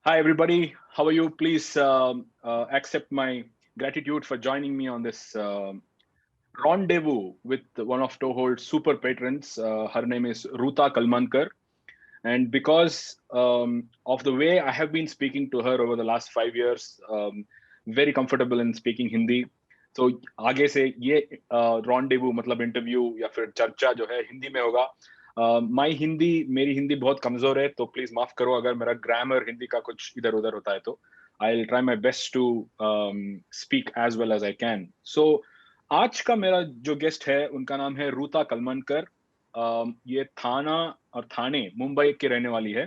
Hi, everybody. How are you? Please accept my gratitude for joining me on this rendezvous with one of Toehold's super patrons. Her name is Ruta Kalmankar. And because of the way I have been speaking to her over the last 5 years, very comfortable in speaking Hindi. तो आगे से ये rendezvous मतलब interview या फिर चर्चा जो है हिंदी में होगा. मेरी हिंदी बहुत कमजोर है, तो प्लीज माफ करो अगर मेरा ग्रामर हिंदी का कुछ इधर उधर होता है. तो I will try my best to speak as well as I can. So आज का मेरा जो गेस्ट है उनका नाम है रूता कलमनकर. ये थाने मुंबई के रहने वाली है.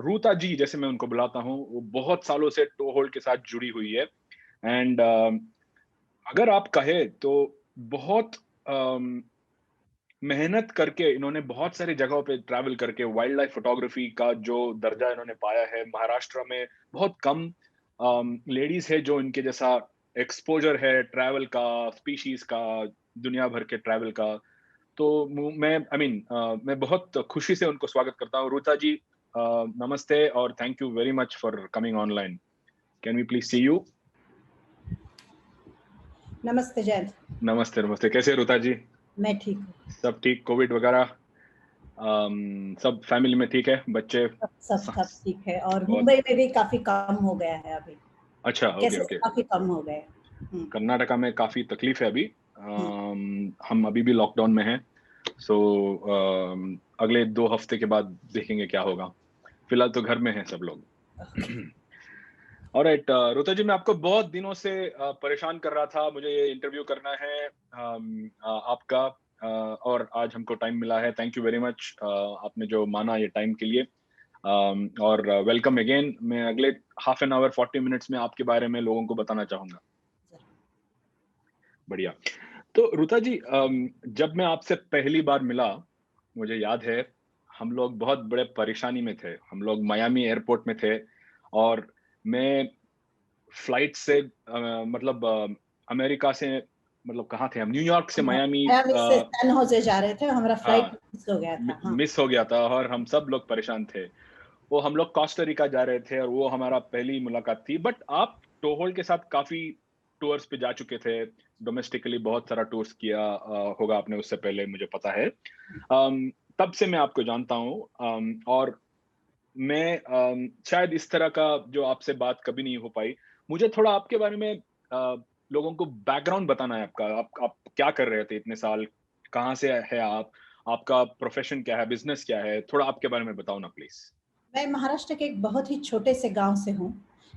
रूता जी जैसे मैं उनको बुलाता हूँ, वो बहुत सालों से टोहोल्ड के साथ जुड़ी हुई है. एंड अगर आप कहे तो बहुत मेहनत करके इन्होंने बहुत सारी जगहों पे ट्रैवल करके वाइल्ड लाइफ फोटोग्राफी का जो दर्जा इन्होंने पाया है. महाराष्ट्र में बहुत कम लेडीज है जो इनके जैसा एक्सपोजर है ट्रैवल का, स्पीशीज का, दुनिया भर के ट्रैवल का. तो मैं बहुत खुशी से उनको स्वागत करता हूँ. रूता जी नमस्ते और thank you very much for coming online. Can we please see you? नमस्ते जयंत. नमस्ते नमस्ते. कैसे रूता जी? मैं ठीक हूँ. सब ठीक? कोविड वगैरह सब फैमिली में ठीक है? बच्चे सब ठीक है. और मुंबई में भी काफी कम हो गया है अभी. अच्छा, ओके. काफी कम हो गए. कर्नाटका में काफी तकलीफ है अभी. हम अभी भी लॉकडाउन में हैं. सो अगले 2 हफ्ते के बाद देखेंगे क्या होगा. फिलहाल तो घर में हैं सब लोग. ऑलराइट रूता जी, मैं आपको बहुत दिनों से परेशान कर रहा था. मुझे ये इंटरव्यू करना है आपका, और आज हमको टाइम मिला है. थैंक यू वेरी मच आपने जो माना ये टाइम के लिए. और वेलकम अगेन. मैं अगले हाफ एन आवर 40 मिनट्स में आपके बारे में लोगों को बताना चाहूंगा. बढ़िया. तो रूता जी, जब मैं आपसे पहली बार मिला, मुझे याद है हम लोग बहुत बड़े परेशानी में थे. हम लोग मियामी एयरपोर्ट में थे और मैं फ्लाइट से अमेरिका से कहाँ थे हम? न्यूयॉर्क से मियामी से सैन होजे जा रहे थे. हमारा फ्लाइट मिस हो गया था. मिस हो गया था और हम सब लोग परेशान थे. वो हम लोग कोस्टा रिका जा रहे थे और वो हमारा पहली मुलाकात थी. बट आप टोहोल्ड के साथ काफी टूर्स पे जा चुके थे. डोमेस्टिकली बहुत सारा टूर्स किया होगा आपने उससे पहले, मुझे पता है. तब से मैं आपको जानता हूँ और मैं शायद इस तरह का जो आपसे बात कभी नहीं हो पाई. मुझे थोड़ा आपके बारे में लोगों को बैकग्राउंड बताना है आपका. आप क्या कर रहे थे इतने साल? कहाँ से है आप? आपका प्रोफेशन क्या है? बिजनेस क्या है? थोड़ा आपके बारे में बताओ ना प्लीज. मैं महाराष्ट्र के एक बहुत ही छोटे से गांव से हूँ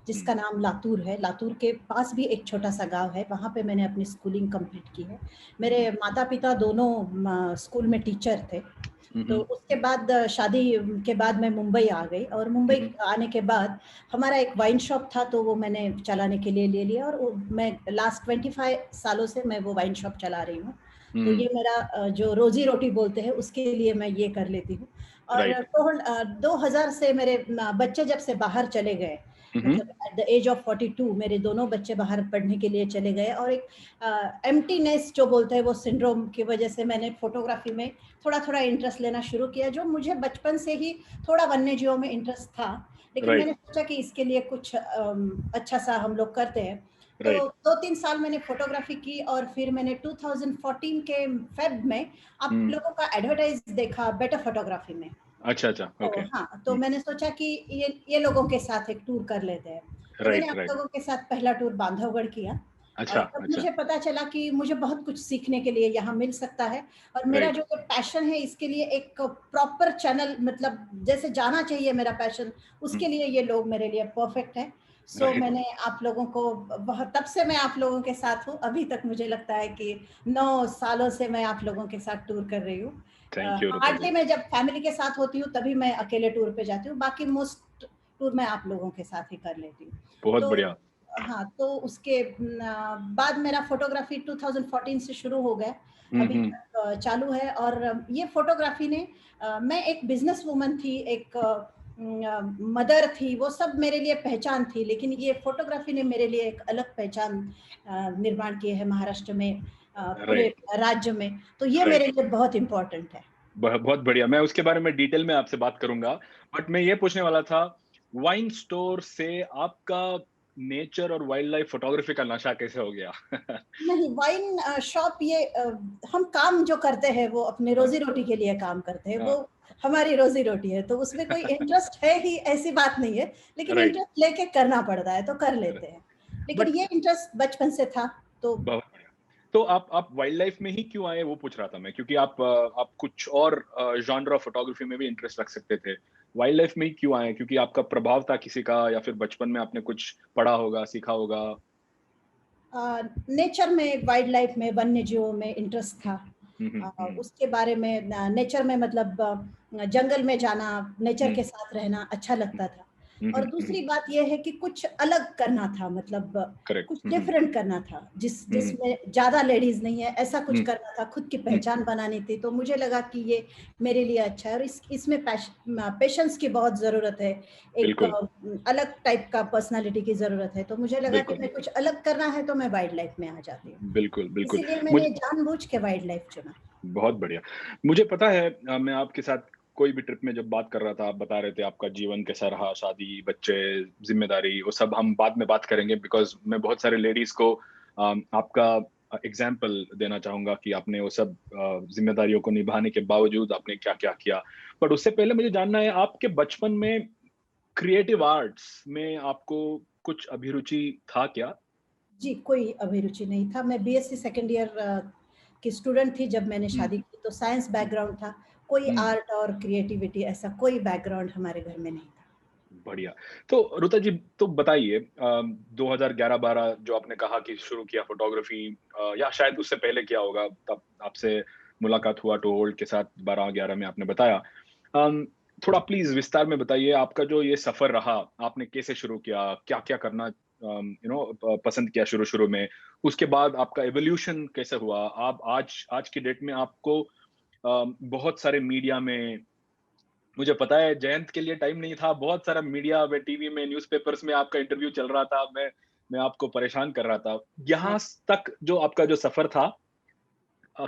जिसका नाम लातूर है. लातूर के पास भी एक छोटा सा गांव है. वहाँ पे मैंने अपनी स्कूलिंग कंप्लीट की है. मेरे माता पिता दोनों स्कूल में टीचर थे. तो उसके बाद शादी के बाद मैं मुंबई आ गई और मुंबई आने के बाद हमारा एक वाइन शॉप था, तो वो मैंने चलाने के लिए ले लिया और मैं लास्ट 25 सालों से मैं वो वाइन शॉप चला रही हूँ. तो ये मेरा जो रोजी रोटी बोलते हैं उसके लिए मैं ये कर लेती हूँ. और तो 2000 से मेरे बच्चे जब से बाहर चले गए, मतलब एट द एज ऑफ 42 मेरे दोनों बच्चे बाहर पढ़ने के लिए चले गए और एक एम्प्टीनेस जो बोलते हैं वो सिंड्रोम की वजह से मैंने फोटोग्राफी में थोड़ा थोड़ा इंटरेस्ट लेना शुरू किया. जो मुझे बचपन से ही थोड़ा वन्य जीवों में इंटरेस्ट था, लेकिन मैंने सोचा कि इसके लिए कुछ अच्छा सा हम लोग करते हैं. तो 2-3 साल मैंने फोटोग्राफी की और फिर मैंने 2014 के फेब में आप लोगों का एडवर्टाइज देखा बेटर फोटोग्राफी में. अच्छा ओके. हाँ, तो मैंने सोचा कि ये लोगों के साथ एक टूर कर लेते हैं. तो मैंने आप लोगों के साथ पहला टूर बांधवगढ़ किया. अच्छा, और मुझे पता चला कि मुझे बहुत कुछ सीखने के लिए यहाँ मिल सकता है और मेरा जो पैशन है इसके लिए एक प्रॉपर चैनल, मतलब जैसे जाना चाहिए मेरा पैशन, उसके लिए ये लोग मेरे लिए परफेक्ट है. सो मैंने आप लोगों को बहुत, तब से मैं आप लोगों के साथ हूँ. अभी तक मुझे लगता है कि 9 सालों से मैं आप लोगों के साथ टूर कर रही हूँ. हार्डली मैं जब फैमिली के साथ होती हूँ तभी मैं अकेले टूर पे जाती हूँ. बाकी मोस्ट टूर मैं आप लोगों के साथ ही कर लेती हूँ. बहुत बढ़िया. हाँ, तो उसके बाद मेरा फोटोग्राफी 2014 से शुरू हो गया, अभी चालू है. और ये फोटोग्राफी ने, मैं एक बिजनेस वुमन थी, एक मदर थी, वो सब मेरे लिए पहचान थी, लेकिन ये फोटोग्राफी ने मेरे लिए एक अलग पहचान निर्माण की है महाराष्ट्र में, पूरे राज्य में. तो ये मेरे लिए बहुत इम्पोर्टेंट है. बहुत बढ़िया. मैं उसके बारे में डिटेल में आपसे बात करूंगा, बट मैं ये पूछने वाला था वाइन स्टोर से आपका नेचर और वाइल्ड लाइफ फोटोग्राफी का नशा कैसे हो गया? नहीं, वाइन शॉप ये हम काम जो करते हैं वो अपने हाँ, रोज़ी-रोटी के लिए काम करते हैं, हाँ। वो हमारी रोज़ी-रोटी है, तो उसमें कोई इंटरेस्ट है ही ऐसी बात नहीं है, लेकिन राइट, इंटरेस्ट लेके करना पड़ता है, तो कर लेते हैं। लेकिन बट ये इंटरेस्ट बचपन से था, तो बहुत बढ़िया। तो आप वाइल्ड लाइफ में ही क्यों आए वो पूछ रहा था मैं, क्योंकि आप कुछ और जॉनर ऑफ फोटोग्राफी में भी इंटरेस्ट रख सकते थे। वाइल्ड लाइफ में ही क्यों आए? क्योंकि आपका प्रभाव था किसी का, या फिर बचपन में आपने कुछ पढ़ा होगा, सीखा होगा? नेचर में, वाइल्ड लाइफ में, वन्य जीवों में इंटरेस्ट था। हुँ, हुँ, हुँ, उसके बारे में नेचर में मतलब जंगल में जाना, नेचर हुँ, के साथ रहना अच्छा हुँ, लगता था। हुँ, और हुँ, हुँ, दूसरी बात ये है कि कुछ अलग करना था, मतलब करेक्ट। कुछ हुँ, हुँ, डिफरेंट करना था, हुँ, हुँ, जिसमें ज़्यादा लेडीज़ नहीं है, ऐसा कुछ हुँ, करना था, खुद की हुँ, पहचान बनानी थी। तो मुझे लगा कि ये मेरे लिए अच्छा है, और इसमें पेशेंस की बहुत ज़रूरत है, एक बिल्कुल, अलग टाइप का पर्सनैलिटी की ज़रूरत है। तो मुझे लगा कि बिल्कुल, मैं कुछ अलग करना है, तो मैं वाइल्ड लाइफ में आ जाती हूँ। बिल्कुल, बिल्कुल। इसीलिए मुझ मैंने जानबूझ के वाइल्ड लाइफ चुना। बहुत बढ़िया। मुझे पता है, मैं आपके साथ कोई भी ट्रिप में जब बात कर रहा था, आप बता रहे थे आपका जीवन कैसा रहा, शादी, बच्चे, ज़िम्मेदारी, वो सब हम बाद में बात करेंगे, बिकॉज़ मैं बहुत सारे लेडीज़ को आपका एग्ज़ाम्पल देना चाहूँगा कि आपने वो सब ज़िम्मेदारियों को निभाने के बावजूद आपने क्या-क्या किया। बट उससे पहले मुझे जानना है, आपके बचपन में क्रिएटिव आर्ट्स में आपको कुछ अभिरुचि था क्या? जी, कोई अभिरुचि नहीं था। मैं बीएससी सेकंड ईयर की स्टूडेंट थी जब मैंने हुँ, शादी की, तो साइंस हुँ, बैकग्राउंड था। कोई हुँ। आर्ट और क्रिएटिविटी ऐसा कोई बैकग्राउंड हमारे घर में नहीं था। बढ़िया। तो रुता जी, तो बताइए, 2011-12 जो आपने कहा कि शुरू किया फ़ोटोग्राफ़ी, या शायद उससे पहले किया होगा, तब आपसे मुलाकात हुआ टू ओल्ड के साथ 12-11 में आपने बताया। अम, थोड़ा प्लीज़ विस्तार में बताइए आपका जो ये सफ़र रहा, आपने कैसे शुरू किया? क्या-क्या करना पसंद किया शुरू-शुरू में? उसके बाद आपका इवोल्यूशन कैसे हुआ? आप आज की डेट में आपको बहुत सारे मीडिया में, मुझे पता है जयंत के लिए टाइम नहीं था, बहुत सारा मीडिया में, टीवी में, न्यूज़पेपर्स में आपका इंटरव्यू चल रहा था, मैं आपको परेशान कर रहा था। यहाँ राइट। तक जो आपका जो सफ़र था,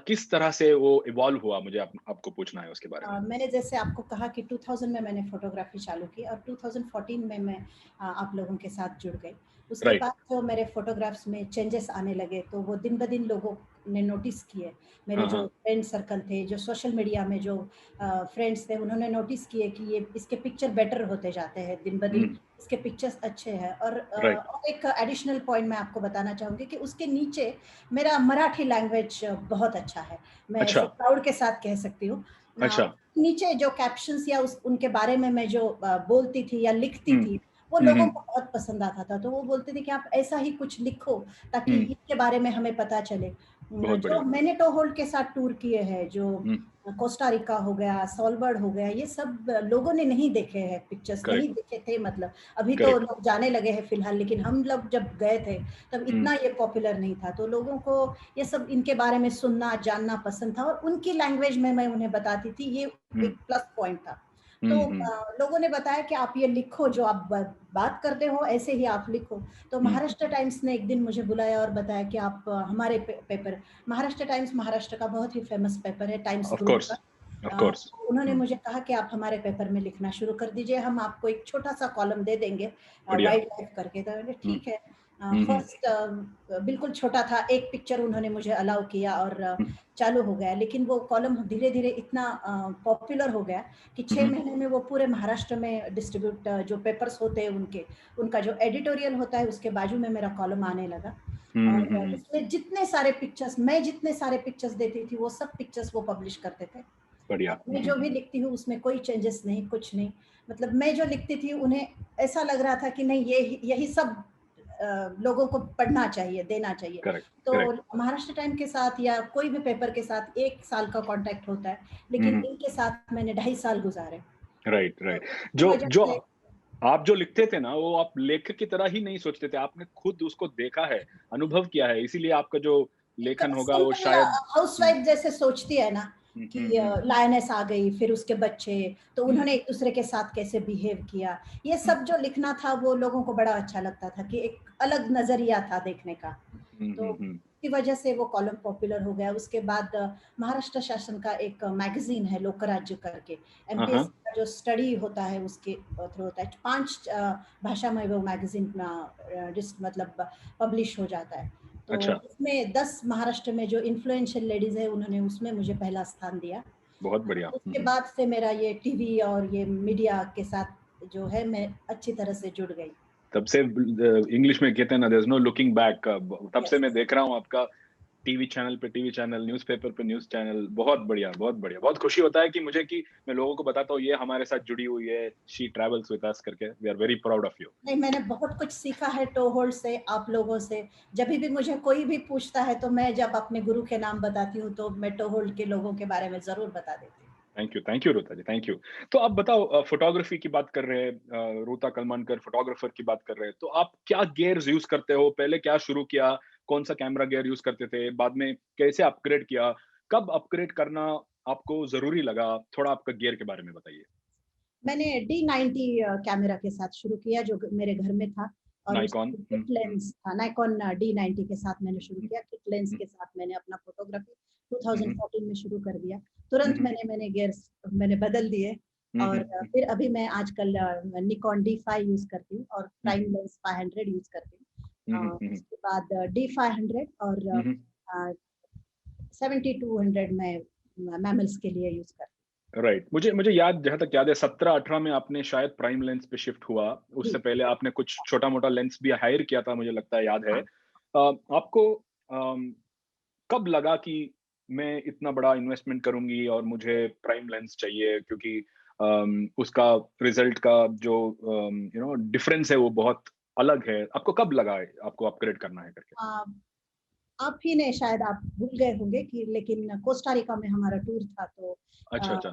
किस तरह से वो इवॉल्व हुआ, मुझे आपको पूछना है उसके बारे में? मैंने जैसे आपको कहा कि 2000 में मैंने फ़ोटोग्राफ़ी चालू की, और 2014 में मैं आप लोगों के साथ जुड़ गई। उसके राइट। बाद जो मेरे फ़ोटोग्राफ्स में चेंजेस आने लगे, तो वो दिन-ब-दिन लोगों ने नोटिस किए। मेरे हाँ, जो हाँ। फ्रेंड सर्कल थे, जो सोशल मीडिया में जो फ्रेंड्स थे, उन्होंने नोटिस किए कि ये इसके पिक्चर बेटर होते जाते हैं, दिन-ब-दिन हुँ, इसके पिक्चर्स अच्छे हैं। राइट। और एक एडिशनल पॉइंट मैं आपको बताना चाहूँगी कि उसके नीचे मेरा मराठी लैंग्वेज बहुत अच्छा है। मैं अच्छा, ऐसे प्राउड के साथ कह सकती हूँ। अच्छा। नीचे जो कैप्शंस या उनके बारे में मैं जो बोलती थी या लिखती हुँ, थी, वो हुँ, लोगों हुँ, को बहुत पसंद आता था। तो वो बोलते थे कि आप ऐसा ही कुछ लिखो, ताकि हुँ, इसके बारे में हमें पता चले। बहुत जो बढ़िया। मैंने टोहोल्ड के साथ टूर किए हैं, जो हुँ, कोस्टा रिका हो गया, सॉलबर्ड हो गया, ये सब लोगों ने नहीं देखे हैं पिक्चर्स, नहीं करेक्ट, देखे थे मतलब। अभी तो करेक्ट। लोग जाने लगे हैं फिलहाल, लेकिन हम लोग जब गए थे, तब हुँ, इतना ये पॉपुलर नहीं था। तो लोगों को ये सब इनके बारे में सुनना, जानना पसंद था, और उनकी लैंग्वेज में मैं उन्हें बताती थी, ये हुँ, एक प्लस पॉइंट था। तो हुँ, हुँ, लोगों ने बताया कि आप ये लिखो, जो आप बात करते हो ऐसे ही आप लिखो। तो हुँ। महाराष्ट्र टाइम्स ने एक दिन मुझे बुलाया और बताया कि आप हमारे पेपर, महाराष्ट्र टाइम्स महाराष्ट्र का बहुत ही फेमस पेपर है, टाइम्स ऑफ़ ग्रुप कोर्स, का। Of course. उन्होंने हुँ, मुझे कहा कि आप हमारे पेपर में लिखना शुरू कर दीजिए, हम आपको एक छोटा सा कॉलम दे देंगे बढ़िया। वाइल्ड लाइफ करके। तो मैंने हुँ, ठीक है। हुँ, हुँ, फर्स्ट बिल्कुल छोटा था, एक पिक्चर उन्होंने मुझे अलाउ किया, और हुँ, चालू हो गया। लेकिन वो कॉलम धीरे-धीरे इतना पॉपुलर हो गया कि हुँ, 6 हुँ, महीने में वो पूरे महाराष्ट्र में डिस्ट्रीब्यूट, जो पेपर्स होते हैं उनके, उनका जो एडिटोरियल होता है, उसके बाजू में मेरा कॉलम आने लगा। हुँ, और हुँ, हुँ। उसमें जितने सारे पिक्चर्स, मैं जितने सारे पिक्चर्स देती थी, वो सब पिक्चर्स वो पब्लिश करते थे। बढ़िया। हुँ, मैं हुँ, जो भी लिखती हूँ उसमें कोई चेंजेस नहीं, कुछ नहीं। मतलब मैं जो लिखती थी, उन्हें ऐसा लग रहा था कि नहीं, ये यही सब लोगों को पढ़ना चाहिए, देना चाहिए। करेक्ट, तो करेक्ट। महाराष्ट्र टाइम के साथ या कोई भी पेपर के साथ 1 साल का कॉन्टैक्ट होता है, हुँ, लेकिन हुँ। इनके साथ मैंने ढाई साल गुज़ारे। राइट, तो राइट। इसकी जो वजह जो से आप जो लिखते थे ना, वो आप लेखक की तरह ही नहीं सोचते थे, आपने खुद उसको देखा है, अनुभव किया है, इसीलिए आपका जो एक लेखन होगा वो सिंपल शायद। हुँ, हाउसवाइफ जैसे सोचती है ना, हुँ, कि हुँ, हुँ, लायनेस आ गई, फिर उसके बच्चे, तो हुँ, उन्होंने एक दूसरे के साथ कैसे बिहेव किया, ये हुँ, सब जो लिखना था, वो लोगों को बड़ा अच्छा लगता था कि एक अलग नजरिया था देखने का। हुँ, तो हुँ, हुँ। उसकी वजह से वो कॉलम पॉपुलर हो गया। उसके बाद महाराष्ट्र शासन का एक मैगजीन है लोकराज्य करके, हाँ। एमपीएससी का जो स्टडी होता है उसके थ्रू होता है। 5 भाषा में वो मैगजीन मतलब पब्लिश हो जाता है। तो अच्छा, उसमें 10 महाराष्ट्र में जो इन्फ्लुएंशियल लेडीज है उन्होंने उसमें मुझे पहला स्थान दिया। बहुत बढ़िया। उसके बाद से मेरा ये टीवी और ये मीडिया के साथ जो है मैं अच्छी तरह से जुड़ गई। तब से इंग्लिश में कहते हैं ना, there is no looking back, तब से यस। मैं देख रहा हूँ आपका टीवी चैनल पे टीवी चैनल, न्यूज़पेपर पे न्यूज़ चैनल। बहुत बढ़िया, बहुत बढ़िया। बहुत खुशी होता है कि मुझे कि मैं लोगों को बताता हूँ ये हमारे साथ जुड़ी हुई है, शी ट्रैवल्स विद अस करके। We are very proud of you. नहीं, मैंने बहुत कुछ सीखा है टो होल्ड से, आप लोगों से। जब भी मुझे कोई भी पूछता है तो मैं जब अपने गुरु के नाम बताती हूँ तो मैं टो होल्ड के लोगों के बारे में ज़रूर बता देती हूँ। Thank you Ruta ji, thank you. तो आप बताओ, फोटोग्राफी की बात कर रहे हैं, रूता कलमानकर फोटोग्राफर की बात कर रहे हैं, तो आप क्या गियर्स यूज करते हो? पहले क्या शुरू किया? कौन सा कैमरा गियर यूज करते थे? बाद में कैसे अपग्रेड किया? कब अपग्रेड करना आपको जरूरी लगा? थोड़ा आपका गियर के बारे में बताइए। मैंने D90 कैमरा के साथ शुरू किया जो मेरे घर में था, और नाइकॉन। उसमें किट लेंस था। नाइकॉन D90 के साथ मैंने शुरू किया। किट लेंस हम्म, के साथ मैंने अपना फोटोग्राफी हम्म, 2014 में शुरू कर दिया। तुरंत हम्म, मैंने गियर्स मैंने बदल दिए। और हम्म, फिर अभी मैं आजकल निकॉन D5 यूज करती हूँ और हम्म, प्राइम लेंस 500 यूज करती हूँ। हम्म, उसके बाद D500 और हम्म। 7200 में मैमल्स के लिए यूज करती राइट, मुझे मुझे याद, जहां तक याद है 17-18 में आपने शायद प्राइम लेंस पे शिफ्ट हुआ। हूँ। उससे जी। पहले आपने कुछ छोटा मोटा लेंस भी हायर किया था, मुझे लगता है, याद है। हाँ। आपको कब लगा कि मैं इतना बड़ा इन्वेस्टमेंट करूंगी और मुझे प्राइम लेंस चाहिए, क्योंकि उसका रिजल्ट का जो डिफरेंस है वो बहुत अलग है। आपको कब लगा है आपको अपग्रेड करना है करके? आ, आप ही ने शायद, आप भूल गए होंगे कि लेकिन कोस्टारिका में हमारा टूर था तो अच्छा, अच्छा।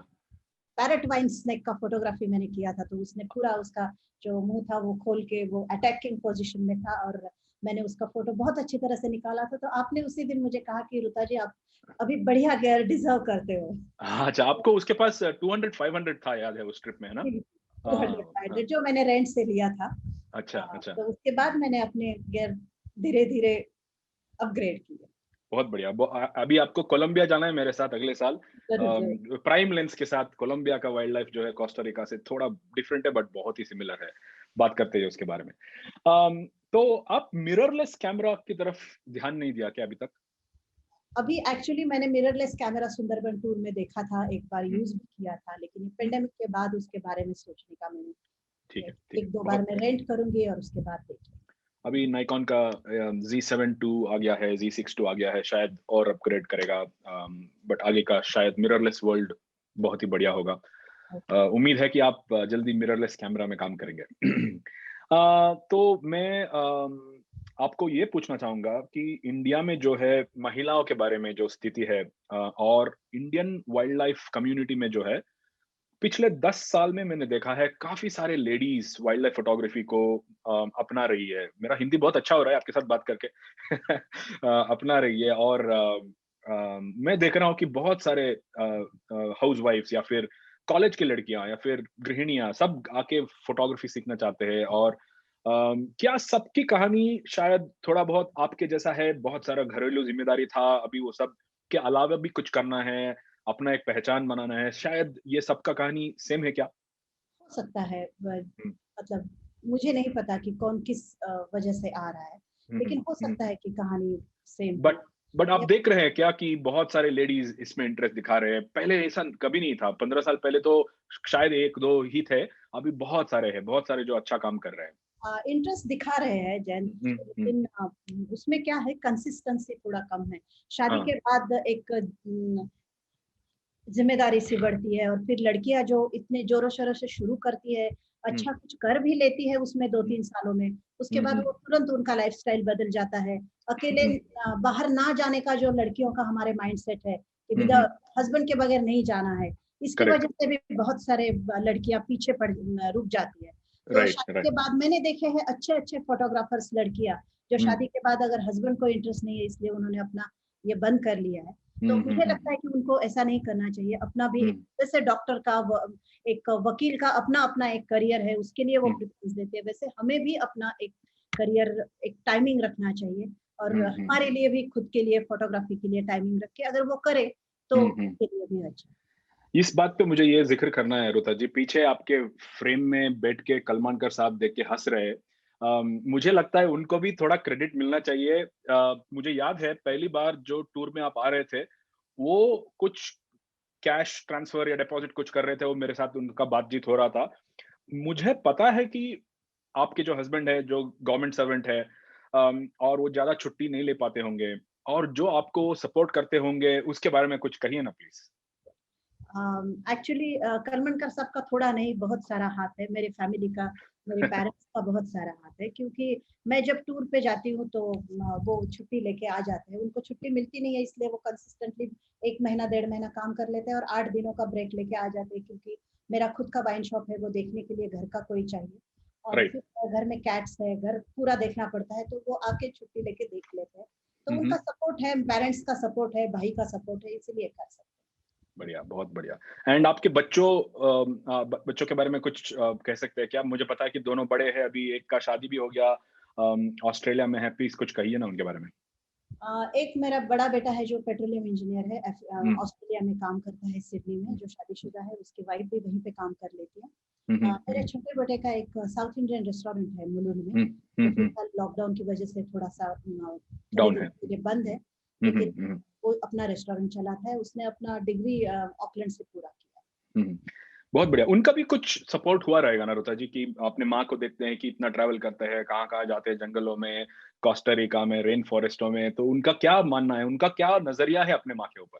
पैरेट वाइन स्नेक का फोटोग्राफी मैंने किया था। तो उसने पूरा उसका जो मुंह था वो खोल के वो अटैकिंग पोजीशन में था, और मैंने उसका फोटो बहुत अच्छी तरह से निकाला था। तो आपने उसी दिन मुझे कहा कि रुता जी आप अभी बढ़िया गेयर डिजर्व करते हो। हाँ, अच्छा, आपको उसके पास 200-500 था, याद है, उस ट्रिप में, है ना? टू हंड्रेड हाँ, फाइव हाँ। जो मैंने रेंट से लिया था। अच्छा, अच्छा। तो उसके बाद मैंने अपने गेयर धीरे धीरे अपग्रेड किए। बहुत बढ़िया। अभी आपको कोलंबिया जाना है मेरे साथ अगले साल। जरूर जरूर। प्राइम लेंस के साथ। कोलंबिया का वाइल्ड लाइफ जो है कोस्टा रिका से थोड़ा डिफरेंट है, बट बहुत ही सिमिलर है। बात करते हैं उसके बारे में। तो आप मिररलेस कैमरा की तरफ ध्यान नहीं दिया क्या अभी तक? अभी एक्चुअली मैंने मिररलेस कैमरा सुंदरबन टूर में देखा था, एक बार हम्म, यूज भी किया था, लेकिन हम्म, पेंडेमिक के बाद उसके बारे में सोचने का ठीक मैंने है, ठीक है, एक दो बार बहुत मैं बढ़िया। रेंट करूंगी और उसके बाद देखिए। अभी नाइकॉन का Z7 II आ गया है, Z6 II आ गया है, शायद और अपग्रेड करेगा। बट आगे का शायद मिररलेस वर्ल्ड बहुत ही बढ़िया होगा। उम्मीद है कि आप जल्दी मिररलेस कैमरा में काम करेंगे। तो मैं आपको ये पूछना चाहूंगा कि इंडिया में जो है महिलाओं के बारे में जो स्थिति है, और इंडियन वाइल्ड लाइफ कम्युनिटी में जो है, पिछले 10 साल में मैंने देखा है काफी सारे लेडीज वाइल्ड लाइफ फोटोग्राफी को अपना रही है। मेरा हिंदी बहुत अच्छा हो रहा है आपके साथ बात करके। अपना रही है, और मैं देख रहा हूँ कि बहुत सारे हाउस वाइफ्स या फिर कॉलेज की लड़कियां या फिर गृहिणियां सब आके फोटोग्राफी सीखना चाहते हैं। और क्या सबकी कहानी शायद थोड़ा बहुत आपके जैसा है? बहुत सारा घरेलू जिम्मेदारी था, अभी वो सब के अलावा भी कुछ करना है, अपना एक पहचान बनाना है, शायद ये सबका कहानी सेम है क्या? हो सकता है हुँ, मतलब मुझे नहीं पता कि कौन किस वजह से आ रहा है, हुँ, हुँ, लेकिन हो हुँ। सकता है कि कहानी सेम बट हो। बट आप ये देख रहे हैं क्या कि बहुत सारे लेडीज इसमें इंटरेस्ट दिखा रहे हैं? पहले ऐसा कभी नहीं था। 15 साल पहले तो शायद 1-2 ही थे, अभी बहुत सारे हैं, बहुत सारे जो अच्छा काम कर रहे हैं। इंटरेस्ट दिखा रहे हैं जैन, हुँ, हुँ, लेकिन उसमें क्या है, कंसिस्टेंसी थोड़ा कम है। शादी हाँ। के बाद एक जिम्मेदारी सी बढ़ती है, और फिर लड़कियां जो इतने जोरों शोरों से शुरू करती है, हुँ, अच्छा कुछ कर भी लेती है उसमें दो हुँ, तीन सालों में, उसके हुँ, बाद हुँ, वो तुरंत उनका लाइफस्टाइल बदल जाता है। अकेले हुँ, बाहर ना जाने का जो लड़कियों का हमारे माइंडसेट है कि हुँ, विदा हुँ, हस्बैंड के बगैर नहीं जाना है, इसकी करेक्ट, वजह से भी बहुत सारे लड़कियां पीछे पड़ रुक जाती है। तो राइट, शादी के राइट। बाद मैंने देखे हैं अच्छे अच्छे फोटोग्राफर्स लड़कियां जो हुँ, शादी के बाद अगर हस्बैंड को इंटरेस्ट नहीं है इसलिए उन्होंने अपना ये बंद कर लिया है। तो हुँ, हुँ, मुझे हुँ, लगता है कि उनको ऐसा नहीं करना चाहिए। अपना भी हुँ, जैसे डॉक्टर का एक वकील का अपना अपना एक करियर है, उसके लिए वो हुँ, प्रेफरेंस देते हैं, वैसे हमें भी अपना एक करियर, एक टाइमिंग रखना चाहिए। और हमारे लिए भी खुद के लिए फोटोग्राफी के लिए टाइमिंग रख के अगर वो करे तो उसके लिए भी अच्छा। इस बात पे मुझे ये जिक्र करना है रुता जी, पीछे आपके फ्रेम में बैठ के कलमानकर साहब देख के हंस रहे। मुझे लगता है उनको भी थोड़ा क्रेडिट मिलना चाहिए। मुझे याद है पहली बार जो टूर में आप आ रहे थे, वो कुछ कैश ट्रांसफर या डिपॉजिट कुछ कर रहे थे, वो मेरे साथ उनका बातचीत हो रहा था। मुझे पता है कि आपके जो हस्बैंड है, जो गवर्नमेंट सर्वेंट है, और वो ज़्यादा छुट्टी नहीं ले पाते होंगे, और जो आपको सपोर्ट करते होंगे, उसके बारे में कुछ कहिए ना प्लीज़? एक्चुअली करमनकर साहब का थोड़ा नहीं बहुत सारा हाथ है, मेरे फैमिली का, मेरे पेरेंट्स का बहुत सारा हाथ है, क्योंकि मैं जब टूर पे जाती हूँ तो वो छुट्टी लेके आ जाते हैं। उनको छुट्टी मिलती नहीं है, इसलिए वो कंसिस्टेंटली 1 महीना 1.5 महीना काम कर लेते हैं और 8 दिनों का ब्रेक लेके आ जाते हैं, क्योंकि मेरा खुद का वाइन शॉप है, वो देखने के लिए घर का कोई चाहिए और राइट। फिर घर में कैट्स है, घर पूरा देखना पड़ता है, तो वो आके छुट्टी लेके देख लेते हैं। तो हुँ, उनका हुँ। सपोर्ट है, पेरेंट्स का सपोर्ट है, भाई का सपोर्ट है, इसीलिए कर सकते हैं। बढ़िया, बहुत बढ़िया। एंड आपके बच्चों बच्चों के बारे में कुछ कह सकते हैं क्या? मुझे पता है कि दोनों बड़े हैं अभी, एक का शादी भी हो गया, ऑस्ट्रेलिया में है, प्लीज़ कुछ कहिए ना उनके बारे में? एक मेरा बड़ा बेटा है जो पेट्रोलियम इंजीनियर है, हुँ, ऑस्ट्रेलिया में काम करता है सिडनी में, जो शादीशुदा है, उसकी वाइफ भी वहीं पे काम कर लेती है। हुँ, हुँ, मेरे हुँ, छोटे बेटे का एक साउथ इंडियन रेस्टोरेंट है मुलुंड में, हुँ, जो हुँ, हुँ, फिलहाल लॉकडाउन की वजह से थोड़ा-सा थोड़े डाउन दिन है। के लिए बंद है, हुँ, हुँ, लेकिन हुँ, वो अपना रेस्टोरेंट चलाता है। उसने अपना डिग्री ऑकलैंड से पूरा किया। हुँ, हुँ। बहुत बढ़िया। उनका भी कुछ सपोर्ट हुआ रहेगा ना रुता जी, कि अपने माँ को देखते हैं कि इतना ट्रैवल करते हैं, कहाँ-कहाँ जाते हैं जंगलों में, कोस्टा रिका में, रेन फॉरेस्टों में, तो उनका क्या मानना है? उनका क्या नज़रिया है अपने माँ के ऊपर?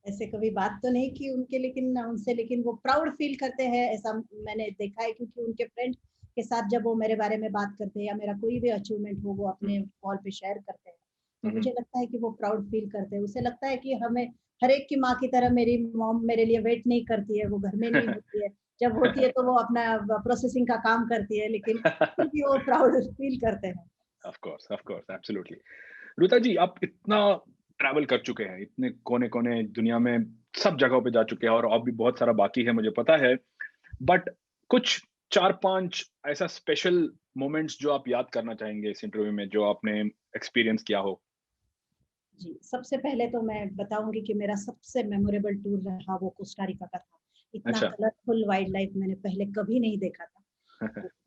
ऐसे कभी बात तो नहीं की उनके, लेकिन उनसे, लेकिन वो प्राउड फील करते हैं, ऐसा मैंने देखा है, क्योंकि उनके फ्रेंड के साथ जब वो मेरे बारे में बात करते हैं या मेरा कोई भी अचीवमेंट हो वो हुँ, अपने कॉल पे शेयर करते हैं, तो हुँ, हुँ। मुझे लगता है कि वो प्राउड फील करते हैं। उसे लगता है कि हमें हर एक की माँ की तरह मेरी मॉम मेरे लिए वेट नहीं करती है, वो घर में नहीं होती है, जब होती है तो वो अपना प्रोसेसिंग का काम करती है, लेकिन फिर भी वो प्राउड फील करते हैं। Of course, absolutely. Ruta ji, आप इतना ट्रैवल कर चुके हैं, इतने कोने-कोने दुनिया में सब जगहों पे जा चुके हैं, और अब भी बहुत सारा बाकी है मुझे पता है। बट कुछ 4-5 ऐसा स्पेशल मोमेंट्स जो आप याद करना चाहेंगे इस इंटरव्यू में, जो आपने एक्सपीरियंस किया हो? जी, सबसे पहले तो मैं बताऊँगी कि मेरा सबसे मेमोरेबल टूर रहा वो कोस्टा रिका का था। इतना अच्छा। कलरफुल वाइल्ड लाइफ मैंने पहले कभी नहीं देखा था।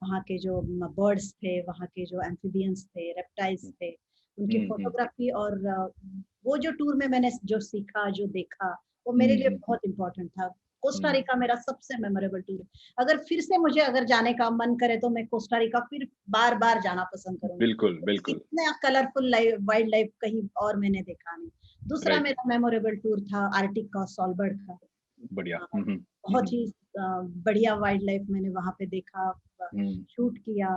वहाँ के जो बर्ड्स थे, वहाँ के जो एम्फिबियंस थे, रेप्टाइल्स हुँ, थे, उनकी हुँ, फोटोग्राफी और वो जो टूर में मैंने जो सीखा, जो देखा, वो मेरे हुँ, लिए हुँ, बहुत इम्पोर्टेंट था। कोस्टा हुँ। रिका मेरा सबसे मेमोरेबल टूर है। अगर फिर से मुझे अगर जाने का मन करे तो मैं कोस्टा रिका फिर बार-बार जाना पसंद करूँगी। बिल्कुल, क्योंकि बिल्कुल। इतना कलरफुल वाइल्ड लाइफ कहीं और मैंने देखा नहीं। दूसरा राइट, मेरा मेमोरेबल टूर था आर्कटिक का, सॉलबर्ड का। बढ़िया। अ, हुँ, हुँ, हुँ, बहुत हुँ, ही बढ़िया वाइल्ड लाइफ मैंने वहाँ पे देखा, हुँ। शूट किया।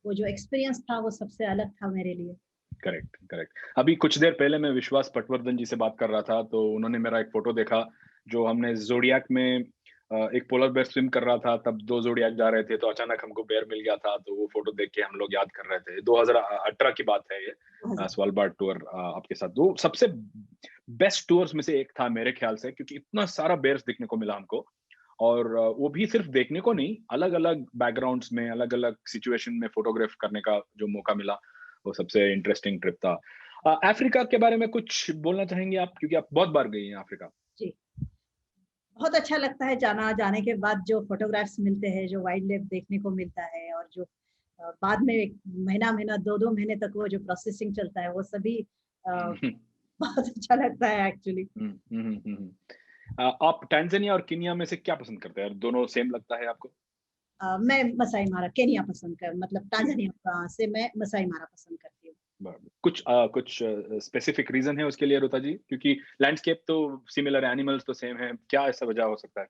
वो जो एक्सपीरियंस था वो सबसे अलग था मेरे लिए। Correct, correct. अभी कुछ देर पहले मैं विश्वास पटवर्धन जी से बात कर रहा था, तो उन्होंने मेरा एक फ़ोटो देखा, जो हमने ज़ोडिएक में एक पोलर बेयर स्विम कर रहा था, तब 2 ज़ोडिएक जा रहे थे, तो अचानक हमको बेयर मिल गया था, तो वो फ़ोटो देख के हम लोग याद कर रहे थे। 2018 की बात है ये, 2000 स्वालबार्ड टूर आपके साथ। वो सबसे बेस्ट टूर्स में से एक था मेरे ख़्याल से, क्योंकि इतना सारा बेयर्स देखने को मिला हमको, और वो भी सिर्फ़ देखने को नहीं, अलग-अलग बैकग्राउंड्स में, अलग-अलग सिचुएशन में फ़ोटोग्राफ करने का जो मौका मिला, वो सबसे इंटरेस्टिंग ट्रिप था। अफ्रीका के बारे में कुछ बोलना चाहेंगे आप? क्योंकि आप बहुत बार गई हैं अफ्रीका। जी, बहुत अच्छा लगता है जाना, जाने के बाद जो फ़ोटोग्राफ्स मिलते हैं, जो वाइल्ड लाइफ देखने को मिलता है और जो बाद में 1 महीना-महीना, 2-2 महीने तक वो जो प्रोसेसिंग चलता है, वो सभी बहुत अच्छा लगता है एक्चुअली। हुँ, हुँ, हुँ, हुँ, हुँ। आप टांज़ानिया और केन्या में से क्या पसंद करते हैं? दोनों सेम लगता है आपको? मैं मसाई मारा, केन्या पसंद कर मतलब केन्या। टांज़ानिया से मैं मसाई मारा पसंद करती हूँ। कुछ स्पेसिफिक रीज़न है उसके लिए रुता जी? क्योंकि लैंडस्केप तो सिमिलर है, एनिमल्स तो सेम है, क्या ऐसा वजह हो सकता है?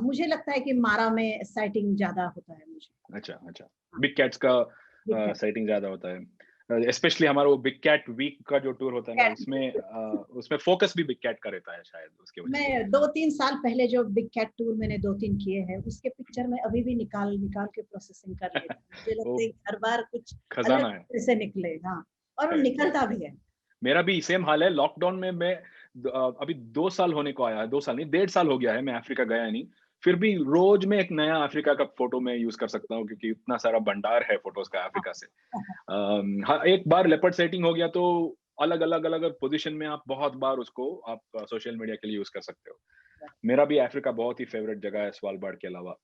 मुझे लगता है कि मारा में साइटिंग ज़्यादा होता है मुझे। अच्छा, अच्छा। हाँ, बिग कैट्स का बिग कैट, साइटिंग ज़्यादा होता है। स्पेशली हमारा वो बिग कैट वीक का जो टूर होता है ना, कैट उसमें उसमें फ़ोकस भी बिग कैट का रहता है शायद उसकी वजह से। मैं 2-3 साल पहले जो बिग कैट टूर मैंने 2-3 किए हैं, उसके पिक्चर मैं अभी भी निकाल-निकाल के प्रोसेसिंग कर लेती हूँ। मुझे वो लगता है कि हर बार कुछ अलग खज़ाना है। तरह से निकले, हाँ, और वो करेक्ट, करेक्ट। निकलता भी है। मेरा भी सेम हाल है। लॉकडाउन में मैं अभी 2 साल होने को आया है, 2 साल नहीं, 1.5 साल हो गया है, मैं अफ्रीका गया नहीं। फिर भी रोज मैं एक नया अफ्रीका का फोटो मैं यूज कर सकता हूँ, क्योंकि इतना सारा भंडार है फोटोज का अफ्रीका से। हाँ, एक बार लेपर्ड सेटिंग हो गया तो अलग अलग अलग अलग पोजीशन में आप बहुत बार उसको आप सोशल मीडिया के लिए यूज कर सकते हो। मेरा भी अफ्रीका बहुत ही फेवरेट जगह है स्वालबार्ड के अलावा।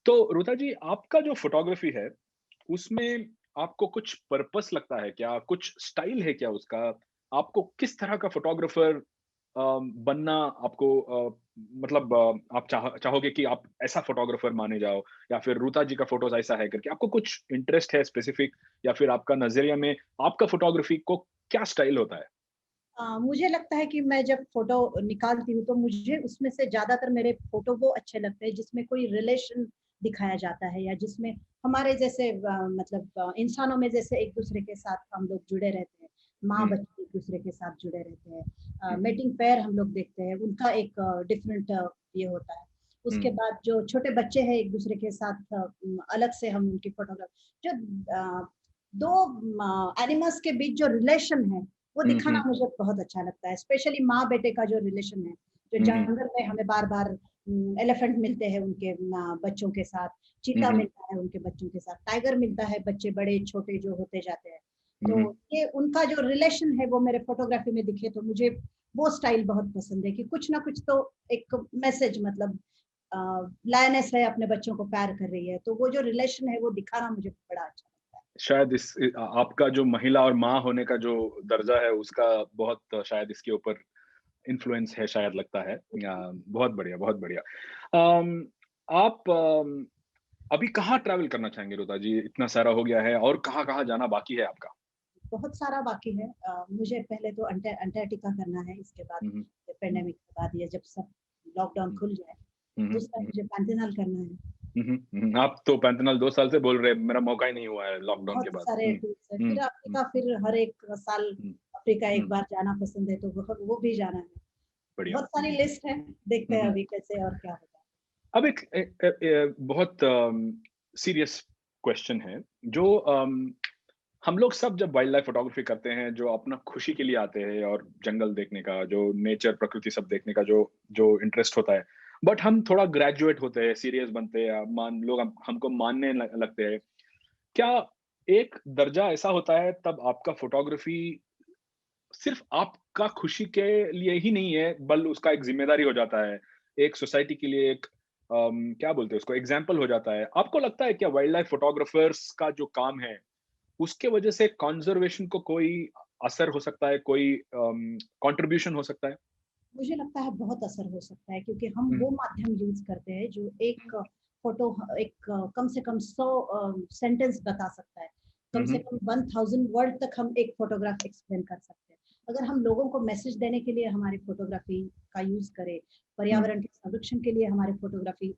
तो रुता जी, आपका जो फोटोग्राफी है उसमें आपको कुछ पर्पस लगता है क्या, कुछ स्टाइल है क्या उसका? आपको किस तरह का फोटोग्राफर बनना आपको मतलब आप चाहोगे कि आप ऐसा फोटोग्राफर माने जाओ, या फिर रूता जी का फोटोज ऐसा है करके आपको कुछ इंटरेस्ट है स्पेसिफिक, या फिर आपका नजरिया में आपका फोटोग्राफी को क्या स्टाइल होता है? मुझे लगता है कि मैं जब फ़ोटो निकालती हूँ, तो मुझे उसमें से ज़्यादातर मेरे फ़ोटो वो अच्छे लगते हैं जिसमें कोई रिलेशन दिखाया जाता है, या जिसमें हमारे जैसे मतलब इंसानों में जैसे एक-दूसरे के साथ हम लोग जुड़े रहते हैं। हम्म माँ-बच्चे एक-दूसरे के साथ जुड़े रहते हैं। हम्म मेटिंग पेयर हम लोग देखते हैं, उनका एक डिफरेंट ये होता है। उसके हम्म बाद जो छोटे बच्चे हैं एक-दूसरे के साथ अलग से हम उनकी फ़ोटोग्राफ जो 2 एनिमल्स के बीच जो रिलेशन है वो हम्म दिखाना हम्म मुझे बहुत अच्छा लगता है, स्पेशली माँ बेटे का जो रिलेशन है, जो हम्म जंगल में हमें बार बार एलिफेंट मिलते हैं उनके बच्चों के साथ, चीता हम्म मिलता है उनके बच्चों के साथ, टाइगर मिलता है, बच्चे बड़े छोटे जो होते जाते हैं। तो हम्म ये उनका जो रिलेशन है वो मेरे फोटोग्राफी में दिखे, तो मुझे वो स्टाइल बहुत पसंद है कि कुछ ना कुछ तो एक मैसेज, मतलब लायनेस है अपने बच्चों को प्यार कर रही है, तो वो जो रिलेशन है वो दिखाना मुझे बड़ा अच्छा लगता है। शायद आपका जो महिला और माँ होने का जो दर्जा है उसका बहुत शायद इसके ऊपर इन्फ्लुएंस है, शायद लगता है। बहुत बढ़िया, बहुत बढ़िया। अम, आप अभी कहाँ ट्रैवल करना चाहेंगे रुता जी? इतना सारा हो गया है और कहाँ-कहाँ जाना बाकी है आपका? बहुत सारा बाकी है। मुझे पहले तो अंटार्कटिका करना है, इसके बाद हुँ, हुँ। पैंडेमिक के बाद या जब सब लॉकडाउन हुँ, खुल जाए, हुँ, हुँ, दूसरा हुँ, मुझे पैंतीनाल करना है। हुँ, हुँ, हुँ। आप तो पैंथेनल 2 साल से बोल रहे हैं, मेरा मौका ही नहीं हुआ है लॉकडाउन के बहुत बाद। सारे हुँ, टूर्स है, हुँ, फिर हुँ, अफ्रीका, फिर हर एक साल हुँ, अफ्रीका एक हुँ। बार जाना पसंद है, तो वो भी जाना है। बढ़िया। बहुत सारी लिस्ट है, देखते हुँ, हैं हुँ। अभी कैसे और क्या होगा। अब एक बहुत सीरियस क्वेश्चन है, जो हम लोग सब जब वाइल्ड लाइफ फोटोग्राफी करते हैं, जो अपना खुशी के लिए आते हैं और जंगल देखने का, जो नेचर प्रकृति सब देखने का जो जो इंटरेस्ट होता है, बट हम थोड़ा ग्रेजुएट होते हैं, सीरियस बनते हैं, मान लोग हमको मानने लगते हैं। क्या एक दर्जा ऐसा होता है तब आपका फोटोग्राफी सिर्फ आपका खुशी के लिए ही नहीं है, बल उसका एक जिम्मेदारी हो जाता है, एक सोसाइटी के लिए एक क्या बोलते हैं उसको, एग्जाम्पल हो जाता है? आपको लगता है क्या वाइल्ड लाइफ फोटोग्राफर्स का जो काम है उसके वजह से कंजर्वेशन को कोई असर हो सकता है, कोई कंट्रीब्यूशन हो सकता है? मुझे लगता है बहुत असर हो सकता है, क्योंकि हम हुँ, वो माध्यम यूज करते हैं जो एक फोटो, एक कम से कम 100 सेंटेंस बता सकता है, हुँ, कम से हुँ, कम 1000 वर्ड तक हम एक फोटोग्राफ एक्सप्लेन कर सकते हैं। अगर हम लोगों को मैसेज देने के लिए हमारी फोटोग्राफी का यूज करें, हुँ, पर्यावरण के संरक्षण के लिए हमारी फोटोग्राफी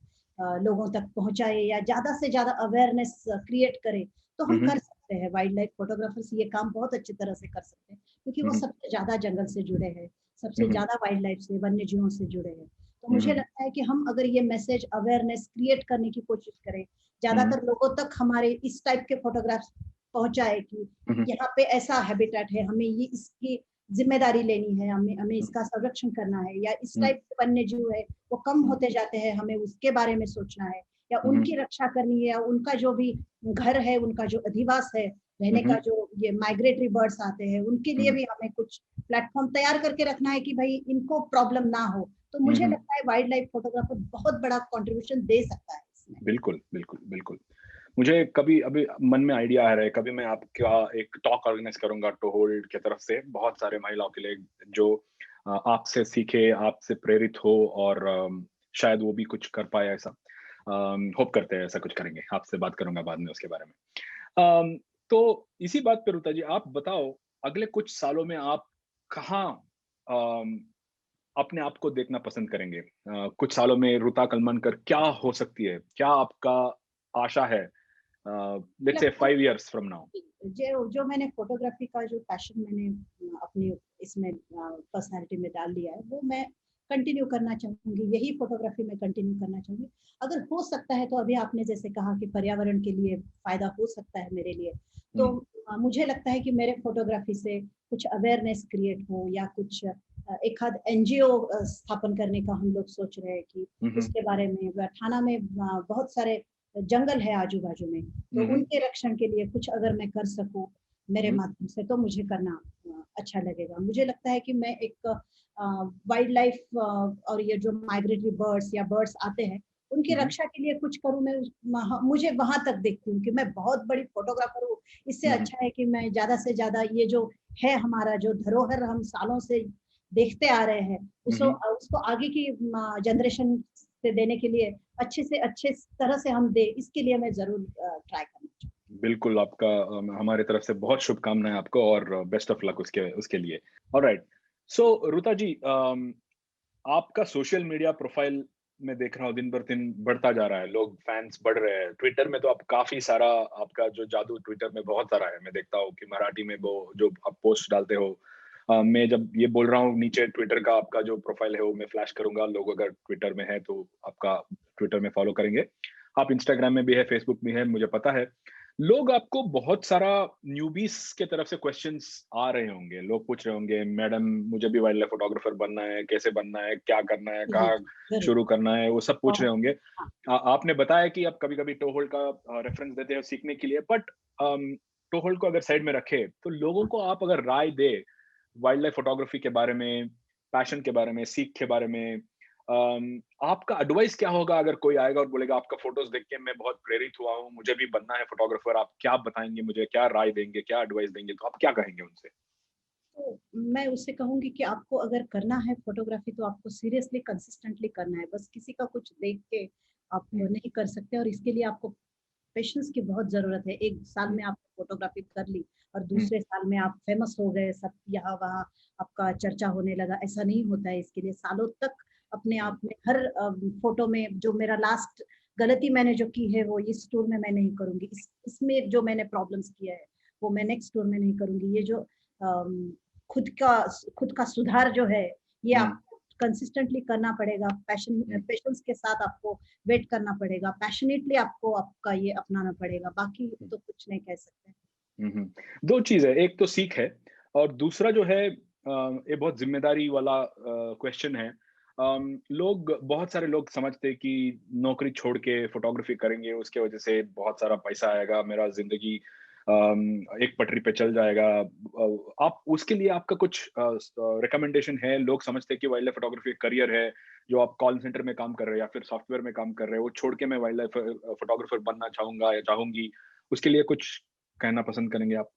लोगों तक पहुंचाए, या ज्यादा से ज्यादा अवेयरनेस क्रिएट करें, तो हुँ, हम हुँ, कर सकते हैं। वाइल्ड लाइफ फोटोग्राफर्स ये काम बहुत अच्छी तरह से कर सकते हैं, क्योंकि वो हुँ, सबसे ज्यादा जंगल से जुड़े हैं, हुँ, सबसे हुँ, ज़्यादा वाइल्ड लाइफ से, वन्य जीवों से जुड़े हैं। तो हुँ, मुझे हुँ, लगता है कि हम अगर ये मैसेज अवेयरनेस क्रिएट करने की कोशिश करें, हुँ, ज़्यादातर लोगों तक हमारे इस टाइप के फोटोग्राफ्स पहुँचाए कि हुँ, यहाँ पे ऐसा हैबिटेट है, हमें ये इसकी ज़िम्मेदारी लेनी है, हमें हमें हुँ, इसका संरक्षण करना है, या इस हुँ, टाइप के वन्य जीव है, वो कम हुँ, होते जाते हैं, हमें उसके बारे में सोचना है, या हुँ, हुँ, उनकी रक्षा करनी है, या उनका जो भी घर है, उनका जो अधिवास है, हुँ, रहने का हुँ, जो ये माइग्रेटरी बर्ड्स आते हैं, उनके लिए हुँ, भी हमें कुछ प्लेटफ़ॉर्म तैयार करके रखना है कि भई इनको प्रॉब्लम ना हो। तो हुँ, मुझे हुँ। लगता है वाइल्ड लाइफ फोटोग्राफर बहुत बड़ा कंट्रीब्यूशन दे सकता है इसमें। बिल्कुल, बिल्कुल, बिल्कुल। मुझे कभी अभी मन में आइडिया आ रहा है, कभी मैं आपका एक टॉक ऑर्गेनाइज़ करूँगा टोहोल्ड की तरफ से, बहुत सारे महिलाओं के लिए जो आपसे सीखे, आपसे प्रेरित हो और शायद वो भी कुछ कर पाए ऐसा। होप करते हैं ऐसा कुछ करेंगे। आपसे बात करूँगा बाद में उसके बारे में। तो इसी बात पे रुता जी, आप बताओ, अगले कुछ सालों में आप कहाँ अम, अपने आप को देखना पसंद करेंगे? कुछ सालों में रुता कलमनकर क्या हो सकती है? क्या आपका आशा है? मुझे लेट्स से लगता है 5 इयर्स फ्रॉम नाउ। कि जो जो मैंने फोटोग्राफी का जो पैशन मैंने अपनी इसमें पर्सनैलिटी में डाल लिया है, वो मैं कंटिन्यू करना चाहूँगी, यही फोटोग्राफी मैं कंटिन्यू करना चाहूँगी। अगर हो सकता है तो अभी आपने जैसे कहा कि पर्यावरण के लिए फ़ायदा हो सकता है मेरे लिए, तो हुँ, मुझे लगता है कि मेरे फोटोग्राफी से कुछ अवेयरनेस क्रिएट हो, या कुछ एक आध एनजीओ स्थापन करने का हम लोग सोच रहे हैं कि हम्म, उसके बारे में। थाना में बहुत सारे जंगल है आजू बाजू में, तो हम्म, उनके रक्षण के लिए कुछ अगर मैं कर सकूं मेरे हम्म, माध्यम से, तो मुझे करना अच्छा लगेगा। मुझे लगता है कि मैं एक वाइल्ड लाइफ और ये जो माइग्रेटरी बर्ड्स या बर्ड्स आते हैं उनकी हम्म, रक्षा के लिए कुछ करूं मैं। मुझे वहां तक देखती हूँ कि मैं बहुत बड़ी फोटोग्राफर हूँ। इससे हम्म, अच्छा है कि मैं ज्यादा से ज्यादा ये जो है हमारा जो धरोहर हम सालों से देखते आ रहे हैं, उसको हम्म, उसको आगे की जनरेशन से देने के लिए अच्छे से अच्छे तरह से हम दे, इसके लिए मैं जरूर ट्राई करना चाहूँ। बिल्कुल आपका हमारे तरफ से बहुत शुभकामनाएं आपको और बेस्ट ऑफ लक उसके उसके लिए। ऑलराइट, सो रुता जी, आपका सोशल मीडिया प्रोफाइल मैं देख रहा हूँ दिन भर दिन बढ़ता जा रहा है, लोग फैंस बढ़ रहे हैं। ट्विटर में तो आप काफी सारा, आपका जो जादू ट्विटर में बहुत सारा है। मैं देखता हूँ कि मराठी में वो जो आप पोस्ट डालते हो, मैं जब ये बोल रहा हूँ नीचे ट्विटर का आपका जो प्रोफाइल है वो मैं फ्लैश करूंगा, लोग अगर ट्विटर में है तो आपका ट्विटर में फॉलो करेंगे। आप इंस्टाग्राम में भी है, फेसबुक में है, मुझे पता है। लोग आपको बहुत सारा न्यूबीस के तरफ से क्वेश्चंस आ रहे होंगे, लोग पूछ रहे होंगे मैडम मुझे भी वाइल्ड लाइफ फोटोग्राफर बनना है, कैसे बनना है, क्या करना है, जी कहाँ जी जरूर। शुरू करना है, वो सब पूछ और रहे होंगे। हाँ, आपने बताया कि आप कभी कभी टोहोल्ड का रेफरेंस देते हैं सीखने के लिए, बट टोहोल्ड को अगर साइड में रखे तो लोगों हाँ। को आप अगर राय दे वाइल्ड लाइफ फोटोग्राफी के बारे में, पैशन के बारे में, सीख के बारे में, आपका एडवाइस क्या होगा अगर कोई आएगा और बोलेगा आपका फोटोज देख के मैं बहुत प्रेरित हुआ हूँ, मुझे भी बनना है फोटोग्राफर, आप क्या बताएंगे मुझे, क्या राय देंगे, क्या एडवाइस देंगे, तो आप क्या कहेंगे उनसे? तो मैं उससे कहूंगी कि आपको अगर करना है फोटोग्राफी तो आपको सीरियसली कंसिस्टेंटली करना है। बस किसी का कुछ देख के आप हम्म, नहीं कर सकते, और इसके लिए आपको पेशेंस की बहुत जरूरत है। एक साल हम्म, में आपने फोटोग्राफी कर ली और हम्म, दूसरे साल में आप फेमस हो गए, सब यहाँ वहाँ आपका चर्चा होने लगा, ऐसा नहीं होता है। इसके लिए सालों तक अपने हम्म, आप में हर फोटो में, जो मेरा लास्ट गलती मैंने जो की है वो इस टूर में मैं नहीं करूंगी, इसमें जो मैंने प्रॉब्लम्स किया है वो मैं नेक्स्ट टूर में नहीं करूंगी। ये जो अम, खुद का खुद का सुधार जो है, ये हम्म, आपको कंसिस्टेंटली करना पड़ेगा। हम्म, पेशेंस के साथ आपको वेट करना पड़ेगा, पैशनेटली आपको आपका ये अपनाना पड़ेगा, बाकी हम्म, तो कुछ नहीं कह सकते। दो चीज है, एक तो सीख है और दूसरा जो है ये बहुत जिम्मेदारी वाला क्वेश्चन है। लोग, बहुत सारे लोग समझते हैं कि नौकरी छोड़ के फोटोग्राफी करेंगे उसके वजह से बहुत सारा पैसा आएगा, मेरा जिंदगी एक पटरी पे चल जाएगा। आप उसके लिए आपका कुछ रिकमेंडेशन है? लोग समझते हैं कि वाइल्ड लाइफ फोटोग्राफी करियर है, जो आप कॉल सेंटर में काम कर रहे हैं या फिर सॉफ्टवेयर में काम कर रहे हैं, वो छोड़ के मैं वाइल्ड लाइफ फोटोग्राफर बनना चाहूंगा या चाहूंगी, उसके लिए कुछ कहना पसंद करेंगे आप?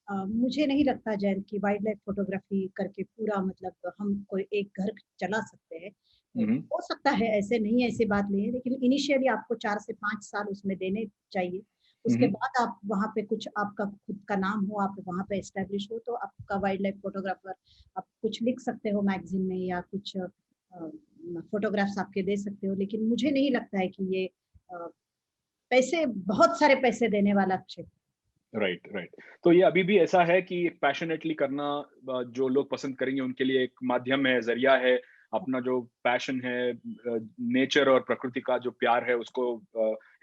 मुझे नहीं लगता जयंत कि वाइल्ड लाइफ फोटोग्राफी करके पूरा मतलब हम कोई एक घर चला सकते हैं। हम्म, हो सकता है, ऐसे नहीं है, ऐसी बात नहीं है, लेकिन इनिशियली आपको 4 से 5 साल उसमें देने चाहिए। उसके हम्म, बाद आप वहाँ पे कुछ आपका खुद का नाम हो, आप वहाँ पे एस्टेब्लिश हो, तो आपका वाइल्ड लाइफ फोटोग्राफर, आप कुछ लिख सकते हो मैगजीन में या कुछ फोटोग्राफ्स आपके दे सकते हो। लेकिन मुझे नहीं लगता है कि ये अ, पैसे, बहुत सारे पैसे देने वाला क्षेत्र। Right, right. तो ये अभी भी ऐसा है कि पैशनेटली करना जो लोग पसंद करेंगे उनके लिए एक माध्यम है, जरिया है, अपना जो पैशन है, नेचर और प्रकृति का जो प्यार है उसको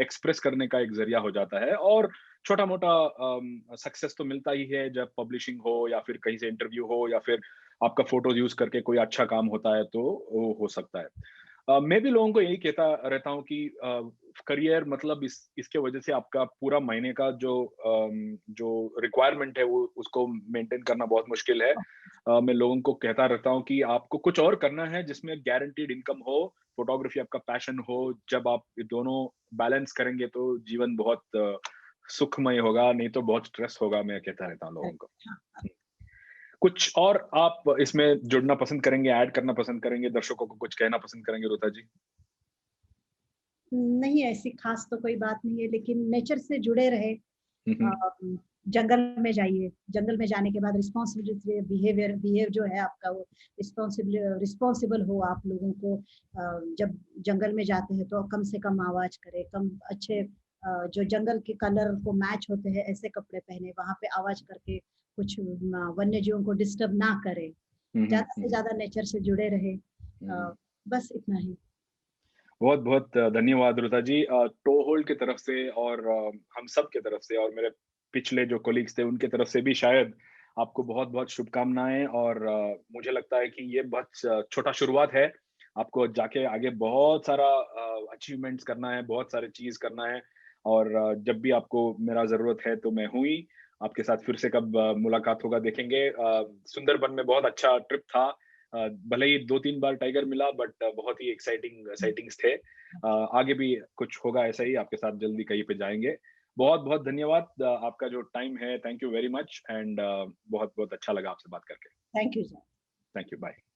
एक्सप्रेस करने का एक जरिया हो जाता है। और छोटा मोटा सक्सेस तो मिलता ही है जब पब्लिशिंग हो या फिर कहीं से इंटरव्यू हो या फिर आपका फोटोज यूज करके कोई अच्छा काम होता है तो वो हो सकता है। मैं भी लोगों को यही कहता रहता हूँ कि करियर मतलब इसके वजह से आपका पूरा महीने का जो रिक्वायरमेंट है वो उसको मेंटेन करना बहुत मुश्किल है। मैं लोगों को कहता रहता हूँ कि आपको कुछ और करना है जिसमें गारंटीड इनकम हो, फोटोग्राफी आपका पैशन हो। जब आप ये दोनों बैलेंस करेंगे तो जीवन बहुत सुखमय होगा, नहीं तो बहुत स्ट्रेस होगा, मैं कहता रहता हूँ लोगों को। कुछ और आप इसमें जुड़ना पसंद करेंगे, ऐड करना पसंद करेंगे, दर्शकों को कुछ कहना पसंद करेंगे रुता जी? नहीं, ऐसी खास तो कोई बात नहीं है, लेकिन नेचर से जुड़े रहे। हुँ, हुँ। जंगल में जाइए, जंगल में जाने के बाद रिस्पॉन्सिबिलिटी बिहेव जो है आपका, वो रिस्पॉन्सिबल हो आप लोगों को। जब जंगल में जाते हैं तो कम से कम आवाज करे, कम अच्छे जो जंगल के कलर को मैच होते हैं ऐसे कपड़े पहने, वहां पे आवाज करके कुछ वन्य जीवों को डिस्टर्ब ना करे, हुँ, हुँ, ज्यादा से हुँ, ज्यादा नेचर से जुड़े रहे। हुँ। बस इतना ही। बहुत-बहुत धन्यवाद रुता जी। टोहोल्ड की तरफ से और हम सब की तरफ से और मेरे पिछले जो कलीग्स थे उनकी तरफ से भी शायद आपको बहुत बहुत शुभकामनाएं, और मुझे लगता है कि ये बहुत छोटा शुरुआत है। आपको जाके आगे बहुत सारा अचीवमेंट्स करना है, बहुत सारे चीज करना है, और जब भी आपको मेरा जरूरत है तो मैं हूँ ही। आपके साथ फिर से कब मुलाकात होगा देखेंगे। सुंदरबन में बहुत अच्छा ट्रिप था। भले ही 2-3 बार टाइगर मिला, बट बहुत ही एक्साइटिंग साइटिंग्स थे। आगे भी कुछ होगा ऐसा ही, आपके साथ जल्दी कहीं पे जाएंगे। बहुत बहुत धन्यवाद आपका जो टाइम है, thank you very much, and बहुत बहुत अच्छा लगा आपसे बात करके। Thank you sir. Thank you, bye.